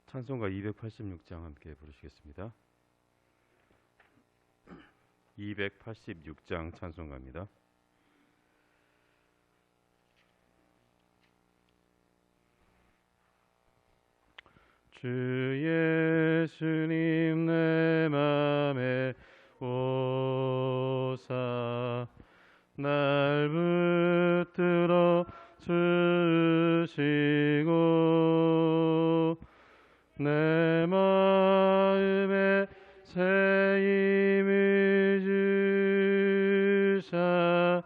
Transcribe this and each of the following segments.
찬송가 286장 함께 부르시겠습니다. 286장 찬송가입니다. 주 예수님 내 맘에 오사 날 붙들어 주시고 내 마음에 새 힘을 주사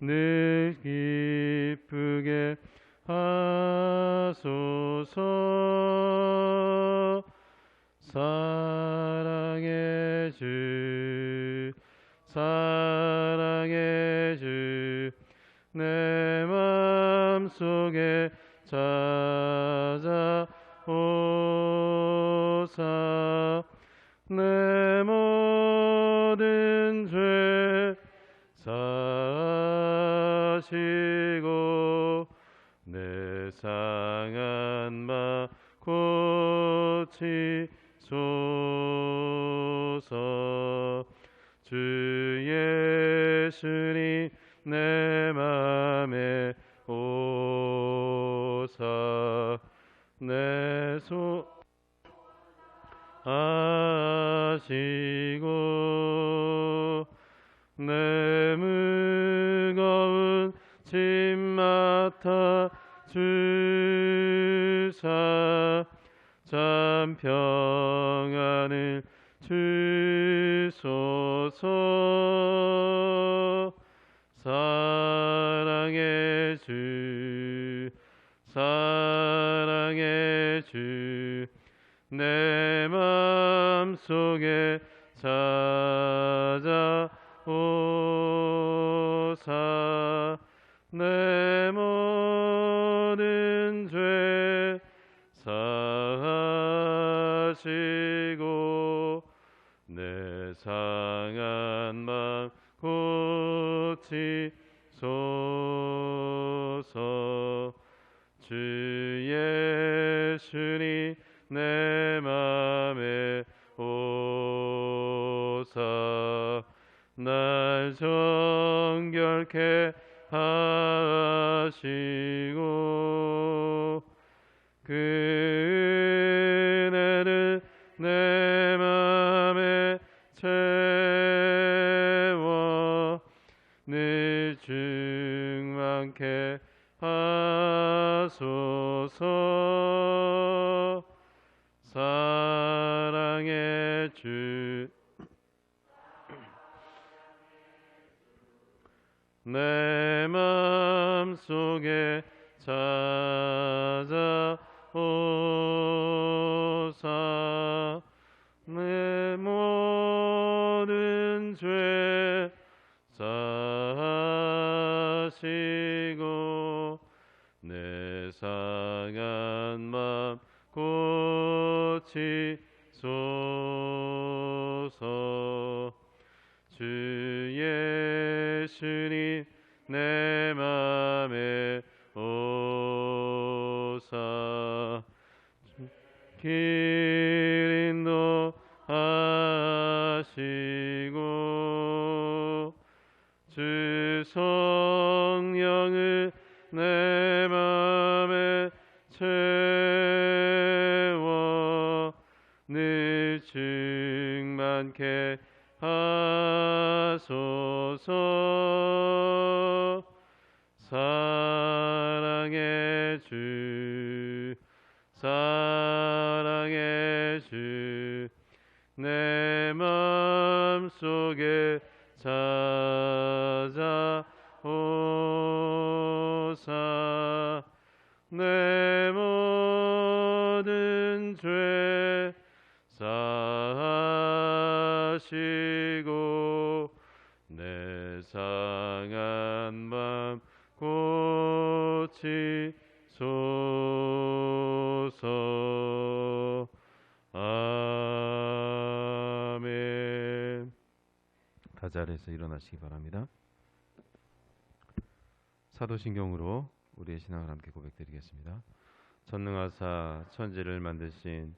늘 기쁘게 하소서. 사랑의 주 사랑의 주 내 맘속에 찾아오사 내 모든 죄 사하시고 내 상한 마 고치소서. 주 예수님 내 맘에 오사 내 소 하시고 내 무거운 짐 맡아 주사 참 평안을 주소서. 사랑의 주 사랑의 주 내 맘속에 찾아오사 내 모든 죄 사하시고 내 상한 맘 고치소서. 주 예수님 내 맘에 오사 날 정결케 하시고 그 은혜를 내 맘에 채워 늘 충만케 하소서. 사랑의 주 내 맘속에 찾아오사 내 모든 죄 사하시고 내 상한 맘 고치소서. 주 예수님 내 맘에 오사 길 인도하시고 주 성령을 내 맘에 채워 늘 충만케 하소서. 사랑의 주 사랑의 주 내 맘속에 찾아오사 내 모든 죄 사하시고 내 상한 맘 고치소서. 아멘. 다 자리에서 일어나시기 바랍니다. 사도신경으로 우리의 신앙을 함께 고백드리겠습니다. 전능하사 천지를 만드신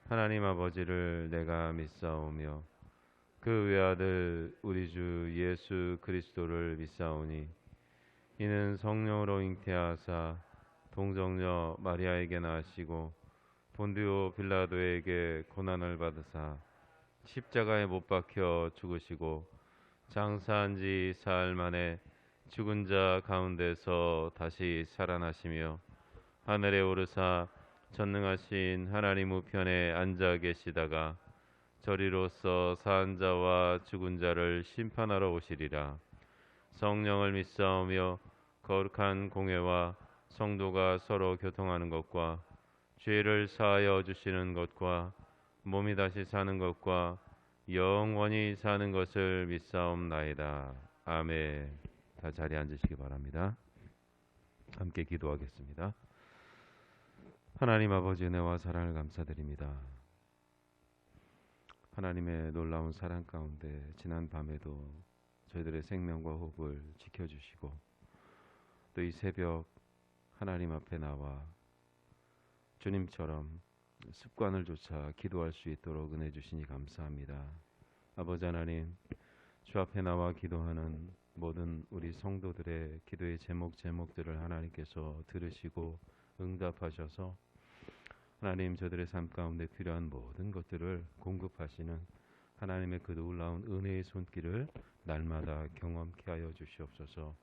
하나님 아버지를 내가 믿사오며 그 외아들 우리 주 예수 그리스도를 믿사오니 이는 성령으로 잉태하사 동정녀 마리아에게 나시고 본디오 빌라도에게 고난을 받으사 십자가에 못 박혀 죽으시고 장사한 지 사흘 만에 죽은 자 가운데서 다시 살아나시며 하늘에 오르사 전능하신 하나님 우편에 앉아 계시다가 저리로서 산 자와 죽은 자를 심판하러 오시리라. 성령을 믿사오며 거룩한 공회와 성도가 서로 교통하는 것과 죄를 사하여 주시는 것과 몸이 다시 사는 것과 영원히 사는 것을 믿사옵나이다. 아멘. 다 자리에 앉으시기 바랍니다. 함께 기도하겠습니다. 하나님 아버지 은혜와 사랑을 감사드립니다. 하나님의 놀라운 사랑 가운데 지난 밤에도 저희들의 생명과 호흡을 지켜주시고 또 이 새벽 하나님 앞에 나와 주님처럼 습관을 조차 기도할 수 있도록 은혜 주시니 감사합니다. 아버지 하나님, 주 앞에 나와 기도하는 모든 우리 성도들의 기도의 제목들을 하나님께서 들으시고 응답하셔서 하나님 저들의 삶 가운데 필요한 모든 것들을 공급하시는 하나님의 그 놀라운 은혜의 손길을 날마다 경험케 하여 주시옵소서.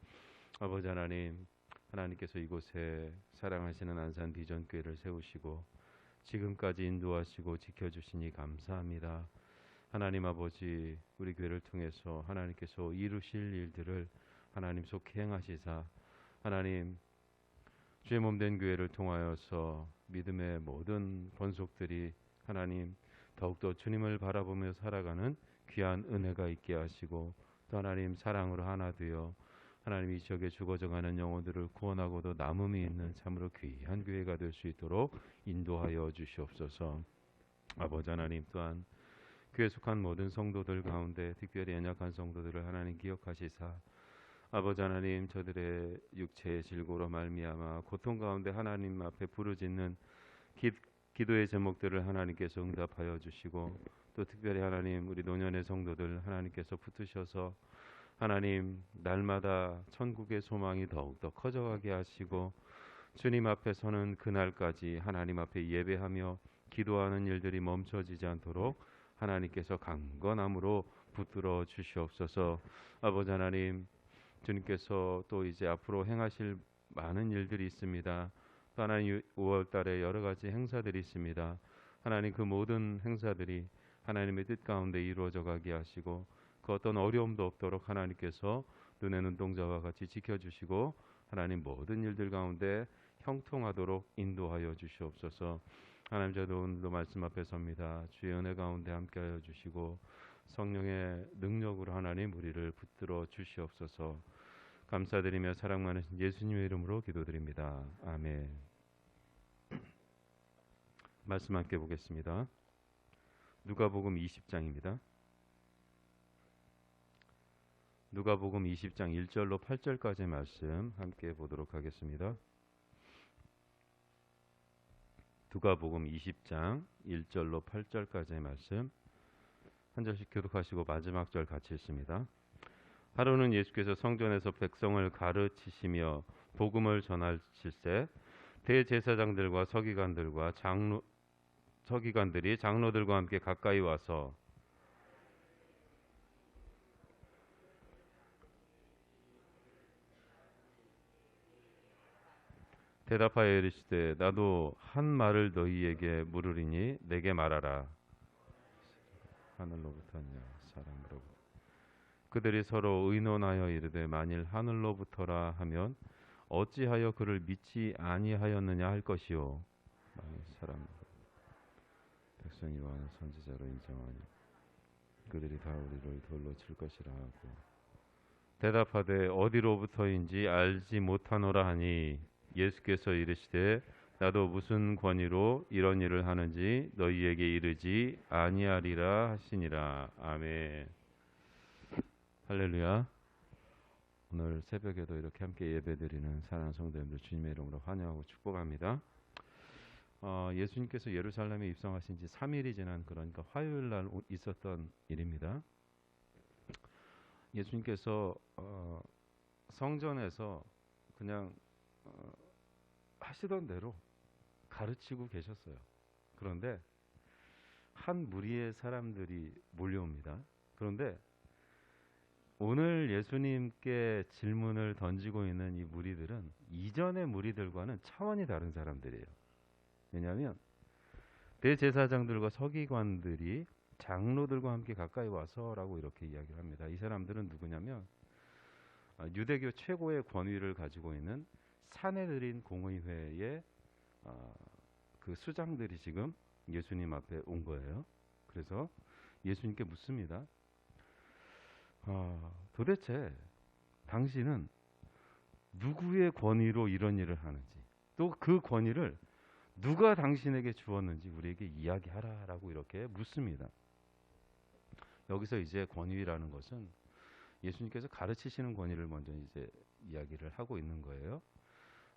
아버지 하나님, 하나님께서 이곳에 사랑하시는 안산 비전교회를 세우시고 지금까지 인도하시고 지켜주시니 감사합니다. 하나님 아버지, 우리 교회를 통해서 하나님께서 이루실 일들을 하나님 속히 행하시사 하나님 주의 몸된 교회를 통하여서 믿음의 모든 권속들이 하나님 더욱더 주님을 바라보며 살아가는 귀한 은혜가 있게 하시고 또 하나님 사랑으로 하나 되어 하나님 이 지역에 죽어져가는 영혼들을 구원하고도 남음이 있는 참으로 귀한 교회가 될 수 있도록 인도하여 주시옵소서. 아버지 하나님 또한 교회에 속한 모든 성도들 가운데 특별히 연약한 성도들을 하나님 기억하시사 아버지 하나님 저들의 육체의 질고로 말미암아 고통 가운데 하나님 앞에 부르짖는 기도의 제목들을 하나님께서 응답하여 주시고 또 특별히 하나님 우리 노년의 성도들 하나님께서 붙으셔서 하나님 날마다 천국의 소망이 더욱더 커져가게 하시고 주님 앞에 서는 그날까지 하나님 앞에 예배하며 기도하는 일들이 멈춰지지 않도록 하나님께서 강건함으로 붙들어 주시옵소서. 아버지 하나님, 주님께서 또 이제 앞으로 행하실 많은 일들이 있습니다. 또 하나님 5월 달에 여러 가지 행사들이 있습니다. 하나님 그 모든 행사들이 하나님의 뜻 가운데 이루어져 가게 하시고 그 어떤 어려움도 없도록 하나님께서 눈의 눈동자와 같이 지켜주시고 하나님 모든 일들 가운데 형통하도록 인도하여 주시옵소서. 하나님 저도 오늘도 말씀 앞에 섭니다. 주의 은혜 가운데 함께하여 주시고 성령의 능력으로 하나님 우리를 붙들어 주시옵소서. 감사드리며 사랑 많으신 예수님의 이름으로 기도드립니다. 아멘. 말씀 함께 보겠습니다. 누가복음 20장입니다. 누가복음 20장 1절로 8절까지의 말씀 함께 보도록 하겠습니다. 누가복음 20장 1절로 8절까지의 말씀 한 절씩 교독하시고 마지막 절 같이 읽습니다. 하루는 예수께서 성전에서 백성을 가르치시며 복음을 전하실세 대제사장들과 서기관들이 장로들과 함께 가까이 와서 대답하여 이르시되 나도 한 말을 너희에게 물으리니 내게 말하라. 하늘로부터냐 사람으로부터. 그들이 서로 의논하여 이르되 만일 하늘로부터라 하면 어찌하여 그를 믿지 아니하였느냐 할 것이요 만일 사람으로부터 백성이 요한을 선지자로 인정하니 그들이 다 우리를 돌로 칠 것이라 하고 대답하되 어디로부터인지 알지 못하노라 하니 예수께서 이르시되 나도 무슨 권위로 이런 일을 하는지 너희에게 이르지 아니하리라 하시니라. 아멘. 할렐루야. 오늘 새벽에도 이렇게 함께 예배드리는 사랑하는 성도님들 주님의 이름으로 환영하고 축복합니다. 예수님께서 예루살렘에 입성하신 지 3일이 지난, 그러니까 화요일 날 있었던 일입니다. 예수님께서 성전에서 그냥 하시던 대로 가르치고 계셨어요. 그런데 한 무리의 사람들이 몰려옵니다. 그런데 오늘 예수님께 질문을 던지고 있는 이 무리들은 이전의 무리들과는 차원이 다른 사람들이에요. 왜냐하면 대제사장들과 서기관들이 장로들과 함께 가까이 와서라고 이렇게 이야기를 합니다. 이 사람들은 누구냐면 유대교 최고의 권위를 가지고 있는 산헤드린 공의회의 그 수장들이 지금 예수님 앞에 온 거예요. 그래서 예수님께 묻습니다. 도대체 당신은 누구의 권위로 이런 일을 하는지, 또 그 권위를 누가 당신에게 주었는지 우리에게 이야기하라라고 이렇게 묻습니다. 여기서 이제 권위라는 것은 예수님께서 가르치시는 권위를 먼저 이제 이야기를 하고 있는 거예요.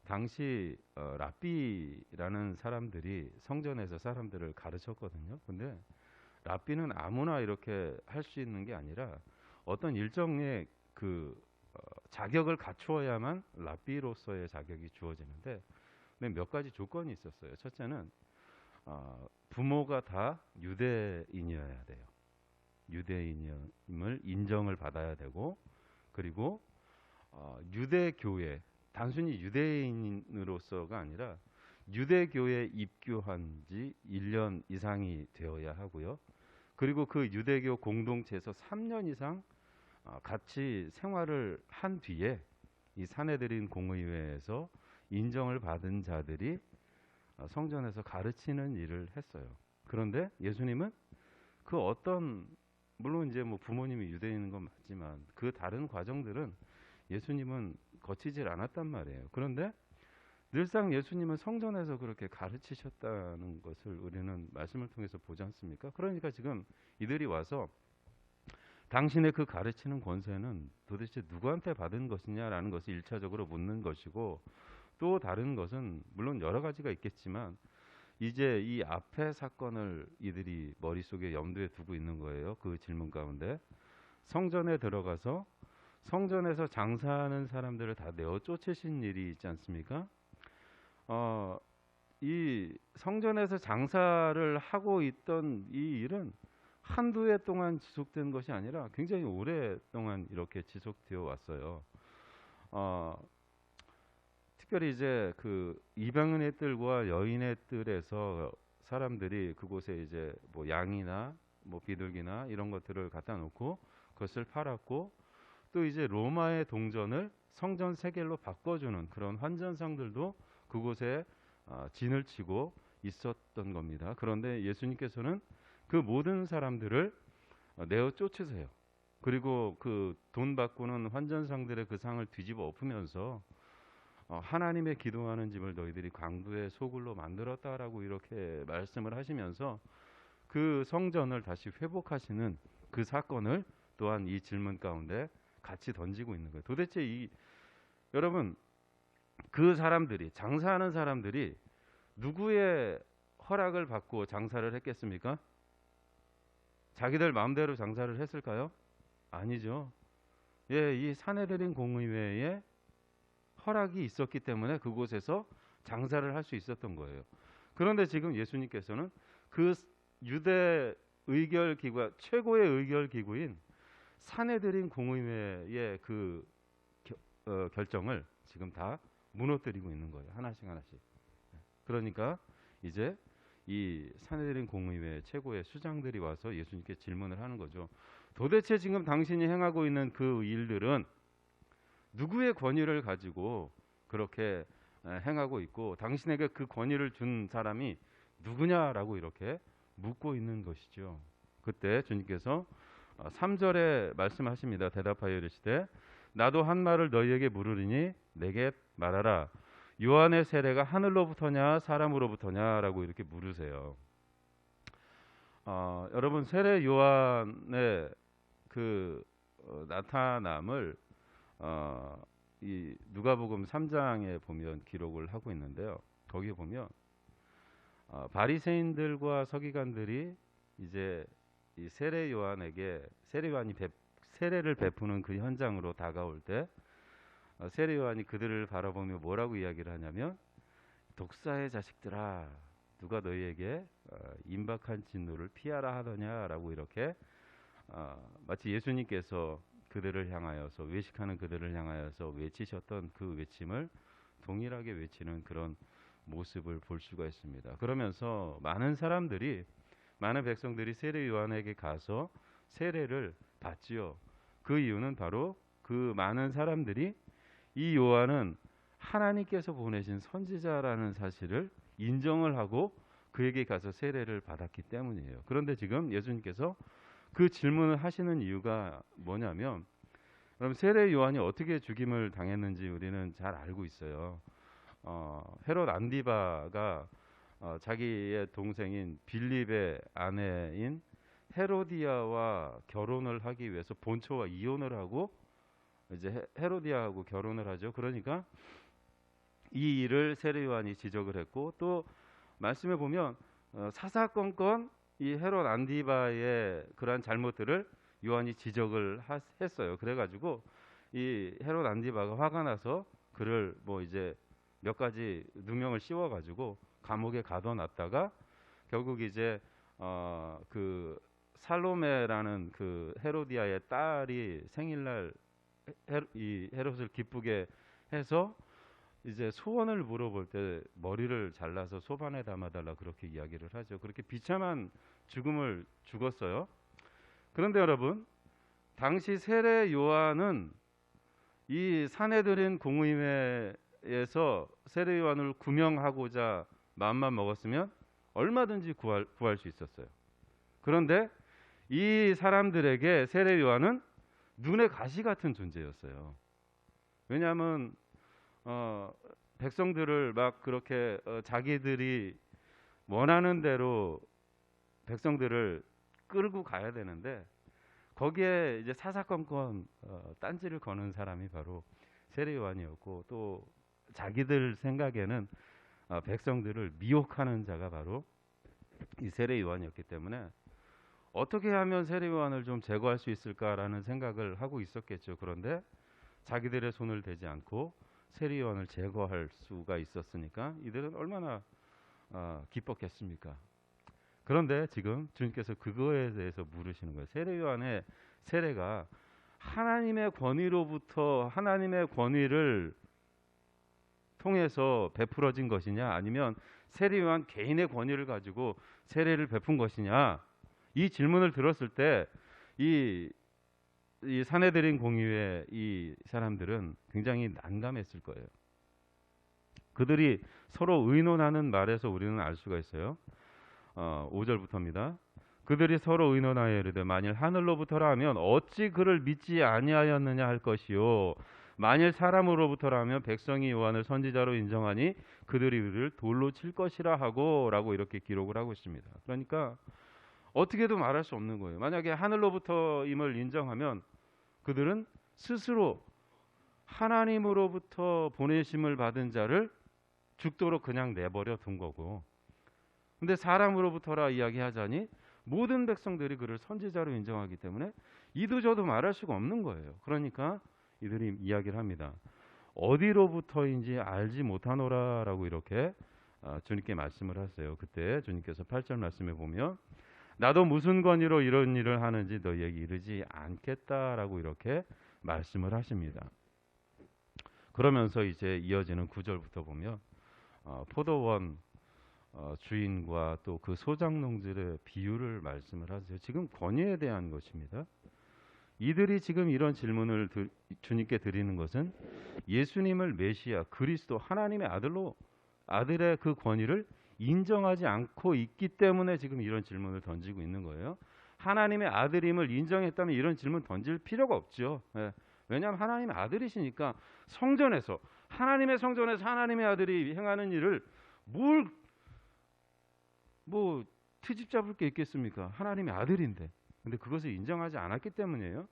당시 랍비라는 사람들이 성전에서 사람들을 가르쳤거든요. 근데 랍비는 아무나 이렇게 할 수 있는 게 아니라 어떤 일정의 그 자격을 갖추어야만 랍비로서의 자격이 주어지는데, 몇 가지 조건이 있었어요. 첫째는 부모가 다 유대인이어야 돼요. 유대인임을 인정을 받아야 되고, 그리고 유대교회, 단순히 유대인으로서가 아니라 유대교에 입교한 지 1년 이상이 되어야 하고요. 그리고 그 유대교 공동체에서 3년 이상 같이 생활을 한 뒤에 이 산헤드린 공의회에서 인정을 받은 자들이 성전에서 가르치는 일을 했어요. 그런데 예수님은 그 어떤, 물론 이제 뭐 부모님이 유대인인 건 맞지만 그 다른 과정들은 예수님은 거치질 않았단 말이에요. 그런데 늘상 예수님은 성전에서 그렇게 가르치셨다는 것을 우리는 말씀을 통해서 보지 않습니까? 그러니까 지금 이들이 와서 당신의 그 가르치는 권세는 도대체 누구한테 받은 것이냐라는 것을 1차적으로 묻는 것이고, 또 다른 것은 물론 여러 가지가 있겠지만 이제 이 앞의 사건을 이들이 머릿속에 염두에 두고 있는 거예요. 그 질문 가운데 성전에 들어가서 성전에서 장사하는 사람들을 다 내어 쫓으신 일이 있지 않습니까? 이 성전에서 장사를 하고 있던 이 일은 한두 해 동안 지속된 것이 아니라 굉장히 오랫동안 이렇게 지속되어 왔어요. 특별히 이제 그 이방인의 뜰과 여인의 뜰에서 사람들이 그곳에 이제 뭐 양이나 뭐 비둘기나 이런 것들을 갖다 놓고 그것을 팔았고, 또 이제 로마의 동전을 성전 세겔로 바꿔주는 그런 환전상들도 그곳에 진을 치고 있었던 겁니다. 그런데 예수님께서는 그 모든 사람들을 내어 쫓으세요. 그리고 그 돈 바꾸는 환전상들의 그 상을 뒤집어 엎으면서 하나님의 기도하는 집을 너희들이 강도의 소굴로 만들었다라고 이렇게 말씀을 하시면서 그 성전을 다시 회복하시는 그 사건을 또한 이 질문 가운데 같이 던지고 있는 거예요. 도대체 여러분, 그 사람들이, 장사하는 사람들이 누구의 허락을 받고 장사를 했겠습니까? 자기들 마음대로 장사를 했을까요? 아니죠. 예, 이 산헤드린 공의회에 허락이 있었기 때문에 그곳에서 장사를 할 수 있었던 거예요. 그런데 지금 예수님께서는 그 유대 의결 기구, 최고의 의결 기구인 산헤드린 공의회의 그 결정을 지금 다 무너뜨리고 있는 거예요. 하나씩 하나씩. 그러니까 이제 이 산헤드린 공의회 최고의 수장들이 와서 예수님께 질문을 하는 거죠. 도대체 지금 당신이 행하고 있는 그 일들은 누구의 권위를 가지고 그렇게 행하고 있고, 당신에게 그 권위를 준 사람이 누구냐라고 이렇게 묻고 있는 것이죠. 그때 주님께서 3절에 말씀하십니다. 대답하여 이르시되 나도 한 말을 너희에게 물으리니 내게 말하라. 요한의 세례가 하늘로부터냐 사람으로부터냐라고 이렇게 물으세요. 여러분, 세례 요한의 그 나타남을 이 누가복음 3장에 보면 기록을 하고 있는데요. 거기에 보면 바리새인들과 서기관들이 이제 이 세례 요한에게 세례를 베푸는 그 현장으로 다가올 때 세례 요한이 그들을 바라보며 뭐라고 이야기를 하냐면 독사의 자식들아 누가 너희에게 임박한 진노를 피하라 하더냐라고 이렇게 마치 예수님께서 그들을 향하여서 외식하는 그들을 향하여서 외치셨던 그 외침을 동일하게 외치는 그런 모습을 볼 수가 있습니다. 그러면서 많은 백성들이 세례 요한에게 가서 세례를 받지요. 그 이유는 바로 그 많은 사람들이 이 요한은 하나님께서 보내신 선지자라는 사실을 인정을 하고 그에게 가서 세례를 받았기 때문이에요. 그런데 지금 예수님께서 그 질문을 하시는 이유가 뭐냐면, 그럼 세례 요한이 어떻게 죽임을 당했는지 우리는 잘 알고 있어요. 헤롯 안디바가 자기의 동생인 빌립의 아내인 헤로디아와 결혼을 하기 위해서 본초와 이혼을 하고 이제 헤로디아하고 결혼을 하죠. 그러니까 이 일을 세례 요한이 지적을 했고, 또 말씀해 보면 사사건건 이 헤롯 안디바의 그러한 잘못들을 요한이 지적을 했어요. 그래가지고 이 헤롯 안디바가 화가 나서 그를 뭐 이제 몇 가지 누명을 씌워가지고 감옥에 가둬놨다가 결국 이제 그 살로메라는 그 헤로디아의 딸이 생일날 이 헤롯을 기쁘게 해서 이제 소원을 물어볼 때 머리를 잘라서 소반에 담아달라 그렇게 이야기를 하죠. 그렇게 비참한 죽음을 죽었어요. 그런데 여러분, 당시 세례 요한은 이 사내들인 공의회에서 세례 요한을 구명하고자 마음만 먹었으면 얼마든지 구할 수 있었어요. 그런데 이 사람들에게 세례 요한은 눈의 가시 같은 존재였어요. 왜냐하면 백성들을 막 그렇게 자기들이 원하는 대로 백성들을 끌고 가야 되는데 거기에 이제 사사건건 딴지를 거는 사람이 바로 세례 요한이었고, 또 자기들 생각에는 백성들을 미혹하는 자가 바로 이 세례 요한이었기 때문에 어떻게 하면 세례 요한을 좀 제거할 수 있을까라는 생각을 하고 있었겠죠. 그런데 자기들의 손을 대지 않고 세례 요한을 제거할 수가 있었으니까 이들은 얼마나 기뻤겠습니까? 그런데 지금 주님께서 그거에 대해서 물으시는 거예요. 세례 요한의 세례가 하나님의 권위로부터 하나님의 권위를 통해서 베풀어진 것이냐, 아니면 세례 요한 개인의 권위를 가지고 세례를 베푼 것이냐, 이 질문을 들었을 때 이 사내들인 공의회 이 사람들은 굉장히 난감했을 거예요. 그들이 서로 의논하는 말에서 우리는 알 수가 있어요. 5절부터입니다. 그들이 서로 의논하여 이르되 만일 하늘로부터라 하면 어찌 그를 믿지 아니하였느냐 할 것이요, 만일 사람으로부터라 하면 백성이 요한을 선지자로 인정하니 그들이 그를 돌로 칠 것이라 하고 라고 이렇게 기록을 하고 있습니다. 그러니까 어떻게도 말할 수 없는 거예요. 만약에 하늘로부터임을 인정하면 그들은 스스로 하나님으로부터 보내심을 받은 자를 죽도록 그냥 내버려 둔 거고, 근데 사람으로부터라 이야기하자니 모든 백성들이 그를 선지자로 인정하기 때문에 이도 저도 말할 수가 없는 거예요. 그러니까 이들이 이야기를 합니다. 어디로부터인지 알지 못하노라라고 이렇게 주님께 말씀을 하세요. 그때 주님께서 8절 말씀에 보면 나도 무슨 권위로 이런 일을 하는지 너희에게 이르지 않겠다라고 이렇게 말씀을 하십니다. 그러면서 이제 이어지는 9절부터 보면 포도원 주인과 또 그 소작농들의 비유를 말씀을 하세요. 지금 권위에 대한 것입니다. 이들이 지금 이런 질문을 주님께 드리는 것은 예수님을 메시아 그리스도 하나님의 아들의 그 권위를 인정하지 않고 있기 때문에 지금 이런 질문을 던지고 있는 거예요. 하나님의 아들임을 인정했다면 이런 질문 던질 필요가 없죠. 왜냐하면 하나님의 아들이시니까 하나님의 성전에서 하나님의 아들이 행하는 일을 뭐 트집 잡을 게 있겠습니까? 하나님의 아들인데. 근데 그것을 인정하지 않았기 때문이에요.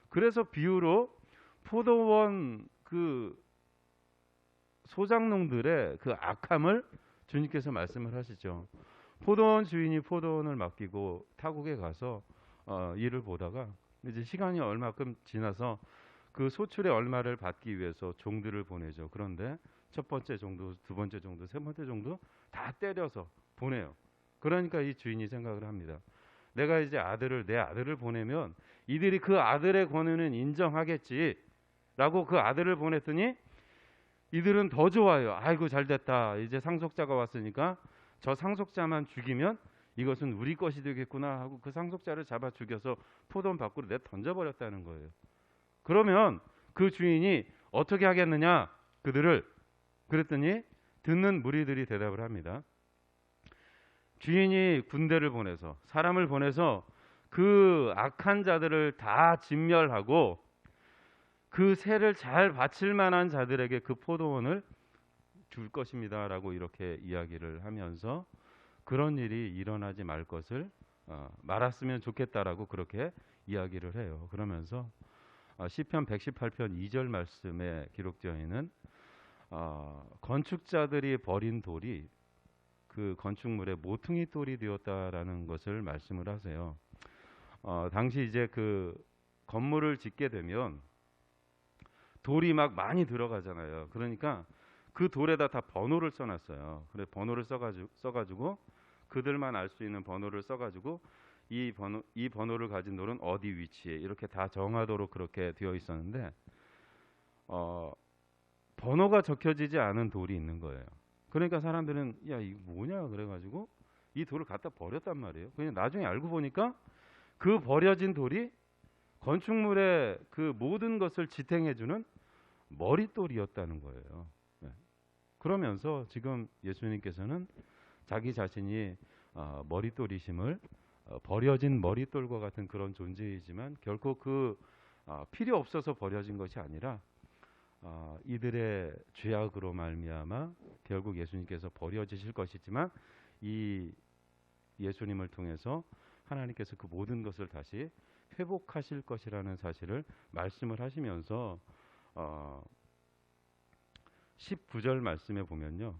그래서 비유로 포도원 그 소작농들의 그 악함을 주님께서 말씀을 하시죠. 포도원 주인이 포도원을 맡기고 타국에 가서 일을 보다가 이제 시간이 얼마큼 지나서 그 소출의 얼마를 받기 위해서 종들을 보내죠. 그런데 첫 번째 정도, 두 번째 정도, 세 번째 정도 다 때려서 보내요. 그러니까 이 주인이 생각을 합니다. 내가 이제 내 아들을 보내면 이들이 그 아들의 권위는 인정하겠지라고 그 아들을 보냈더니 이들은 더 좋아요. 아이고 잘 됐다. 이제 상속자가 왔으니까 저 상속자만 죽이면 이것은 우리 것이 되겠구나 하고 그 상속자를 잡아 죽여서 포도원 밖으로 내 던져버렸다는 거예요. 그러면 그 주인이 어떻게 하겠느냐? 그들을 그랬더니 듣는 무리들이 대답을 합니다. 주인이 군대를 보내서 사람을 보내서 그 악한 자들을 다 진멸하고 그 세를 잘 바칠 만한 자들에게 그 포도원을 줄 것입니다라고 이렇게 이야기를 하면서 그런 일이 일어나지 말 것을 말았으면 좋겠다라고 그렇게 이야기를 해요. 그러면서 시편 118편 2절 말씀에 기록되어 있는 건축자들이 버린 돌이 그 건축물의 모퉁이 돌이 되었다라는 것을 말씀을 하세요. 당시 이제 그 건물을 짓게 되면 돌이 막 많이 들어가잖아요. 그러니까 그 돌에다 다 번호를 써놨어요. 그래 번호를 써가지고 그들만 알 수 있는 번호를 써가지고 이 번호를 가진 돌은 어디 위치에 이렇게 다 정하도록 그렇게 되어 있었는데 번호가 적혀지지 않은 돌이 있는 거예요. 그러니까 사람들은 야 이거 뭐냐 그래가지고 이 돌을 갖다 버렸단 말이에요. 그냥 나중에 알고 보니까 그 버려진 돌이 건축물의 그 모든 것을 지탱해주는 머릿돌이었다는 거예요. 네. 그러면서 지금 예수님께서는 자기 자신이 머릿돌이심을 버려진 머릿돌과 같은 그런 존재이지만 결코 그 필요 없어서 버려진 것이 아니라 이들의 죄악으로 말미암아 결국 예수님께서 버려지실 것이지만 이 예수님을 통해서 하나님께서 그 모든 것을 다시 회복하실 것이라는 사실을 말씀을 하시면서 19절 말씀에 보면요.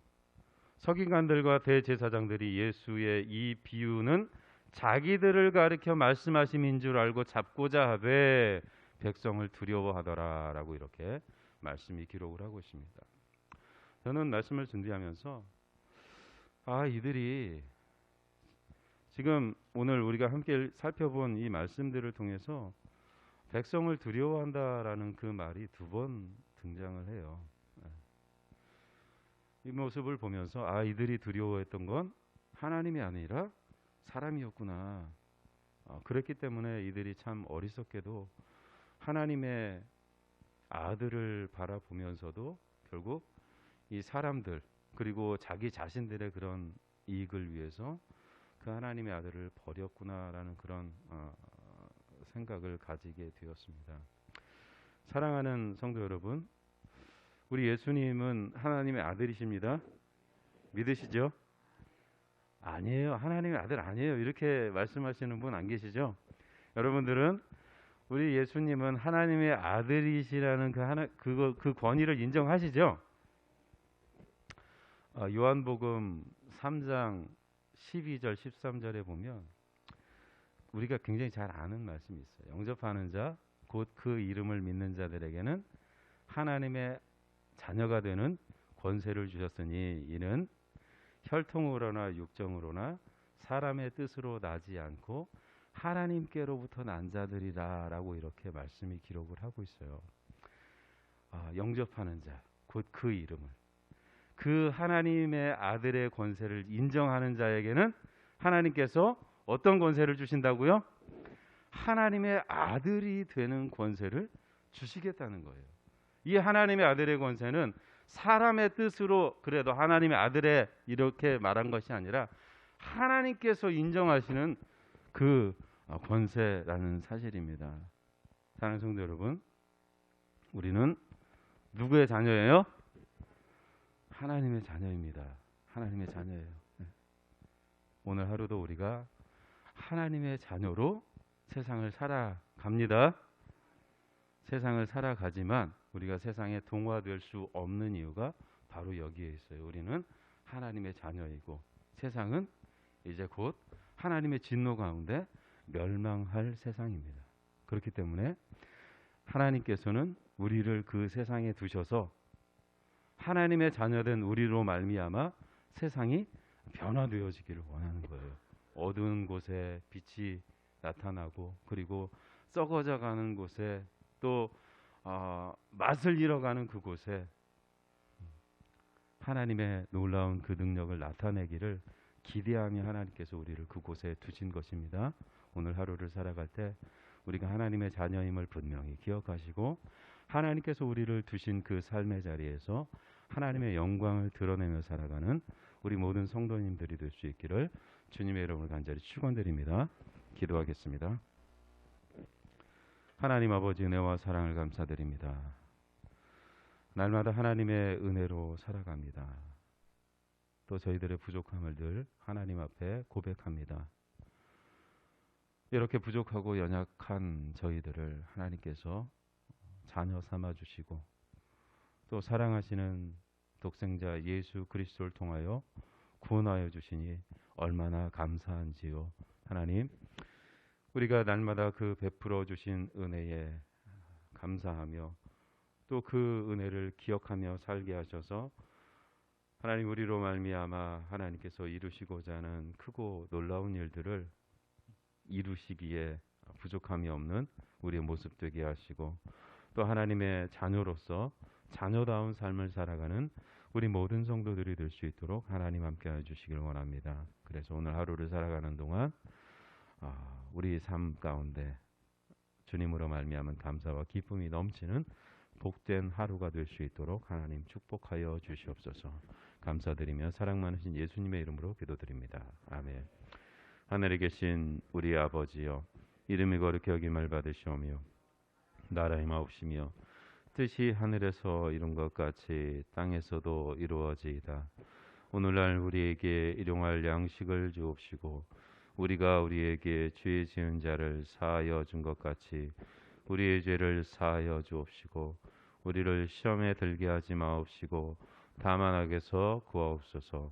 서기관들과 대제사장들이 예수의 이 비유는 자기들을 가리켜 말씀하심인 줄 알고 잡고자 하되 백성을 두려워하더라라고 이렇게 말씀이 기록을 하고 있습니다. 저는 말씀을 준비하면서 이들이 지금 오늘 우리가 함께 살펴본 이 말씀들을 통해서 백성을 두려워한다라는 그 말이 두 번 등장을 해요. 이 모습을 보면서 이들이 두려워했던 건 하나님이 아니라 사람이었구나. 그랬기 때문에 이들이 참 어리석게도 하나님의 아들을 바라보면서도 결국 이 사람들 그리고 자기 자신들의 그런 이익을 위해서 그 하나님의 아들을 버렸구나라는 그런 생각을 가지게 되었습니다. 사랑하는 성도 여러분, 우리 예수님은 하나님의 아들이십니다. 믿으시죠? 아니에요. 하나님의 아들 아니에요. 이렇게 말씀하시는 분 안 계시죠? 여러분들은 우리 예수님은 하나님의 아들이시라는 그 권위를 인정하시죠? 요한복음 3장 12절 13절에 보면 우리가 굉장히 잘 아는 말씀이 있어요. 영접하는 자 곧 그 이름을 믿는 자들에게는 하나님의 자녀가 되는 권세를 주셨으니 이는 혈통으로나 육정으로나 사람의 뜻으로 나지 않고 하나님께로부터 난 자들이라라고 이렇게 말씀이 기록을 하고 있어요. 영접하는 자 곧 그 이름을 그 하나님의 아들의 권세를 인정하는 자에게는 하나님께서 어떤 권세를 주신다고요? 하나님의 아들이 되는 권세를 주시겠다는 거예요. 이 하나님의 아들의 권세는 사람의 뜻으로 그래도 하나님의 아들의 이렇게 말한 것이 아니라 하나님께서 인정하시는 그 권세라는 사실입니다. 사랑하는 성도 여러분, 우리는 누구의 자녀예요? 하나님의 자녀입니다. 하나님의 자녀예요. 오늘 하루도 우리가 하나님의 자녀로 세상을 살아갑니다. 세상을 살아가지만 우리가 세상에 동화될 수 없는 이유가 바로 여기에 있어요. 우리는 하나님의 자녀이고 세상은 이제 곧 하나님의 진노 가운데 멸망할 세상입니다. 그렇기 때문에 하나님께서는 우리를 그 세상에 두셔서 하나님의 자녀된 우리로 말미암아 세상이 변화되어지기를 원하는 거예요. 어두운 곳에 빛이 나타나고 그리고 썩어져 가는 곳에 또 맛을 잃어가는 그곳에 하나님의 놀라운 그 능력을 나타내기를 기대하며 하나님께서 우리를 그곳에 두신 것입니다. 오늘 하루를 살아갈 때 우리가 하나님의 자녀임을 분명히 기억하시고 하나님께서 우리를 두신 그 삶의 자리에서 하나님의 영광을 드러내며 살아가는 우리 모든 성도님들이 될 수 있기를 주님의 이름으로 간절히 축원드립니다. 기도하겠습니다. 하나님 아버지 은혜와 사랑을 감사드립니다. 날마다 하나님의 은혜로 살아갑니다. 또 저희들의 부족함을 늘 하나님 앞에 고백합니다. 이렇게 부족하고 연약한 저희들을 하나님께서 자녀 삼아 주시고 또 사랑하시는 독생자 예수 그리스도를 통하여 구원하여 주시니 얼마나 감사한지요. 하나님, 우리가 날마다 그 베풀어 주신 은혜에 감사하며 또 그 은혜를 기억하며 살게 하셔서 하나님 우리로 말미암아 하나님께서 이루시고자 하는 크고 놀라운 일들을 이루시기에 부족함이 없는 우리의 모습 되게 하시고 또 하나님의 자녀로서 자녀다운 삶을 살아가는 우리 모든 성도들이 될 수 있도록 하나님 함께해 주시길 원합니다. 그래서 오늘 하루를 살아가는 동안 우리 삶 가운데 주님으로 말미암은 감사와 기쁨이 넘치는 복된 하루가 될 수 있도록 하나님 축복하여 주시옵소서. 감사드리며 사랑 많으신 예수님의 이름으로 기도드립니다. 아멘. 하늘에 계신 우리 아버지여, 이름이 거룩히 여김을 받으시오며 나라의 마옵시며 뜻이 하늘에서 이룬 것 같이 땅에서도 이루어지이다. 오늘날 우리에게 일용할 양식을 주옵시고 우리가 우리에게 죄 지은 자를 사하여 준 것 같이 우리의 죄를 사하여 주옵시고 우리를 시험에 들게 하지 마옵시고 다만 악에서 구하옵소서.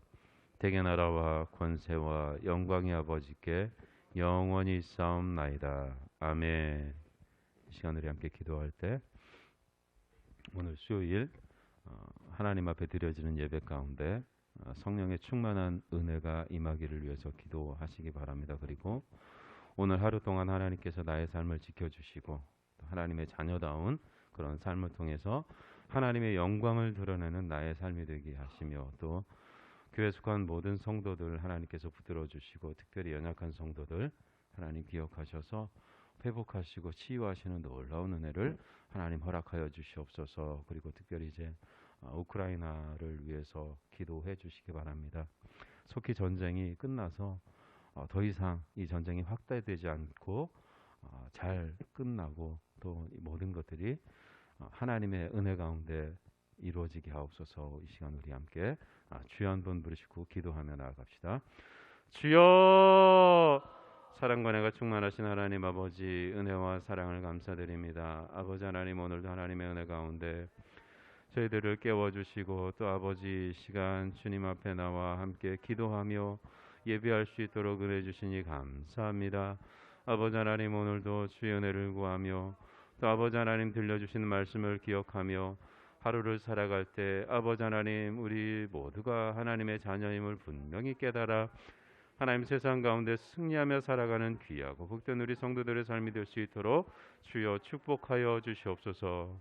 대개 나라와 권세와 영광이 아버지께 영원히 싸움나이다. 아멘. 이 시간 우리 함께 기도할 때 오늘 수요일 하나님 앞에 드려지는 예배 가운데 성령의 충만한 은혜가 임하기를 위해서 기도하시기 바랍니다. 그리고 오늘 하루 동안 하나님께서 나의 삶을 지켜주시고 하나님의 자녀다운 그런 삶을 통해서 하나님의 영광을 드러내는 나의 삶이 되게 하시며 또 교회 속한 모든 성도들 하나님께서 붙들어 주시고 특별히 연약한 성도들 하나님 기억하셔서 회복하시고 치유하시는 놀라운 은혜를 하나님 허락하여 주시옵소서. 그리고 특별히 이제 우크라이나를 위해서 기도해 주시기 바랍니다. 속히 전쟁이 끝나서 더 이상 이 전쟁이 확대되지 않고 잘 끝나고 또 모든 것들이 하나님의 은혜 가운데 이루어지게 하옵소서. 이 시간 우리 함께 주여 한 번 부르시고 기도하며 나아갑시다. 주여, 사랑과 은혜가 충만하신 하나님 아버지, 은혜와 사랑을 감사드립니다. 아버지 하나님, 오늘도 하나님의 은혜 가운데 저희들을 깨워주시고 또 아버지 시간 주님 앞에 나와 함께 기도하며 예배할 수 있도록 은혜 주시니 감사합니다. 아버지 하나님, 오늘도 주의 은혜를 구하며 또 아버지 하나님 들려주시는 말씀을 기억하며 하루를 살아갈 때 아버지 하나님, 우리 모두가 하나님의 자녀임을 분명히 깨달아 하나님 세상 가운데 승리하며 살아가는 귀하고 복된 우리 성도들의 삶이 될 수 있도록 주여 축복하여 주시옵소서.